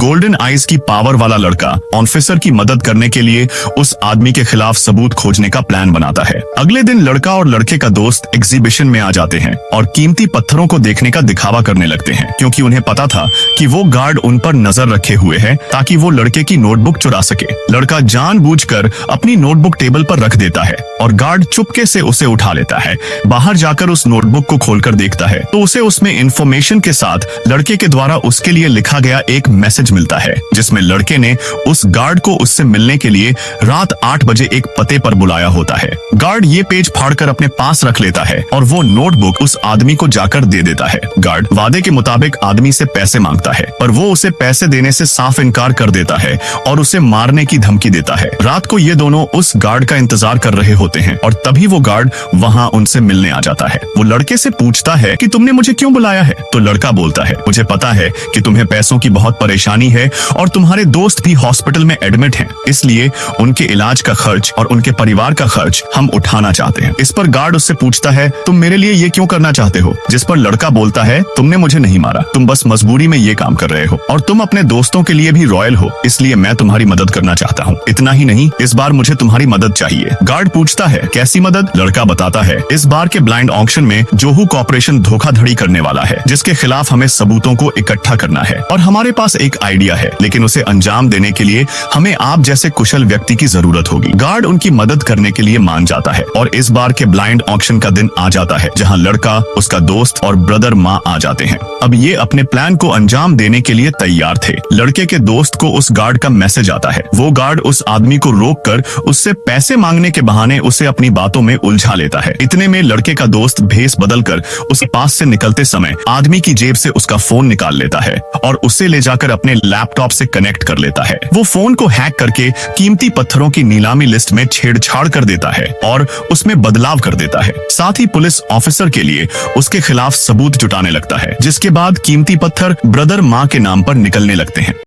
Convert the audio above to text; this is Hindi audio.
गोल्डन आइज की पावर वाला लड़का ऑफिसर की मदद करने के लिए उस आदमी के खिलाफ सबूत खोजने का प्लान बनाता है। अगले दिन लड़का और लड़के का दोस्त एग्जीबिशन में आ जाते हैं और कीमती पत्थरों को देखने का दिखावा करने लगते हैं, क्योंकि उन्हें पता था कि वो गार्ड उन पर नजर रखे हुए है ताकि वो लड़के की नोटबुक चुरा सके। लड़का जानबूझकर अपनी नोटबुक टेबल पर रख देता है और गार्ड चुपके से उसे उठा लेता है। बाहर जाकर उस नोटबुक को खोलकर देखता है तो उसे उसमें इंफॉर्मेशन के साथ लड़के के द्वारा उसके लिए लिखा गया एक मैसेज मिलता है, जिसमें लड़के ने उस गार्ड को उससे मिलने के लिए रात 8 बजे एक पते पर बुलाया होता है। गार्ड ये पेज फाड़कर अपने पास रख लेता है और वो नोटबुक उस आदमी को जाकर दे देता है। गार्ड वादे के मुताबिक आदमी से पैसे मांगता है, पर वो उसे पैसे देने से साफ इनकार कर देता है और उसे मारने की धमकी देता है। रात को ये दोनों उस गार्ड का इंतजार कर रहे होते हैं और तभी वो गार्ड वहाँ उनसे मिलने आ जाता है। वो लड़के से पूछता है कि तुमने मुझे क्यों बुलाया है? तो लड़का बोलता है, मुझे पता है कि तुम्हें पैसों की बहुत परेशानी है और तुम्हारे दोस्त भी हॉस्पिटल में एडमिट हैं, इसलिए उनके इलाज का खर्च और उनके परिवार का खर्च हम उठाना चाहते हैं। इस पर गार्ड उससे पूछता है, तुम मेरे लिए ये क्यों करना चाहते हो? जिस पर लड़का बोलता है, तुमने मुझे नहीं मारा, तुम बस मजबूरी में ये काम कर रहे हो और तुम अपने दोस्तों के लिए भी रॉयल हो, इसलिए मैं तुम्हारी मदद करना चाहता हूँ। इतना ही नहीं, इस बार मुझे तुम्हारी मदद चाहिए। गार्ड पूछता है, कैसी मदद? लड़का बताता है, इस बार के ब्लाइंड ऑक्शन में जोहू कॉर्पोरेशन धोखाधड़ी करने वाला है, जिसके खिलाफ हमें सबूतों को इकट्ठा करना है और हमारे पास एक आइडिया है, लेकिन उसे अंजाम देने के लिए हमें आप जैसे कुशल व्यक्ति की जरूरत होगी। गार्ड उनकी मदद करने के लिए मान जाता है और इस बार के ब्लाइंड ऑक्शन का दिन आ जाता है, जहां लड़का, उसका दोस्त और ब्रदर माँ आ जाते हैं। अब ये अपने प्लान को अंजाम देने के लिए तैयार थे। लड़के के दोस्त को उस गार्ड का मैसेज आता है। वो गार्ड उस आदमी को रोककर उससे पैसे मांगने के बहाने उसे अपनी बातों में उलझा लेता है। इतने में लड़के का दोस्त भेस बदलकर उस पास से निकलते समय आदमी की जेब से उसका फोन निकाल लेता है और उसे ले जाकर अपने लैपटॉप से कनेक्ट कर लेता है। वो फोन को हैक करके कीमती पत्थरों की नीलामी लिस्ट में छेड़छाड़ कर देता है और उसमें बदलाव कर देता है। साथ ही पुलिस ऑफिसर के लिए उसके खिलाफ सबूत जुटाने लगता है, जिसके बाद कीमती पत्थर ब्रदर माँ के नाम पर निकलने लगते हैं।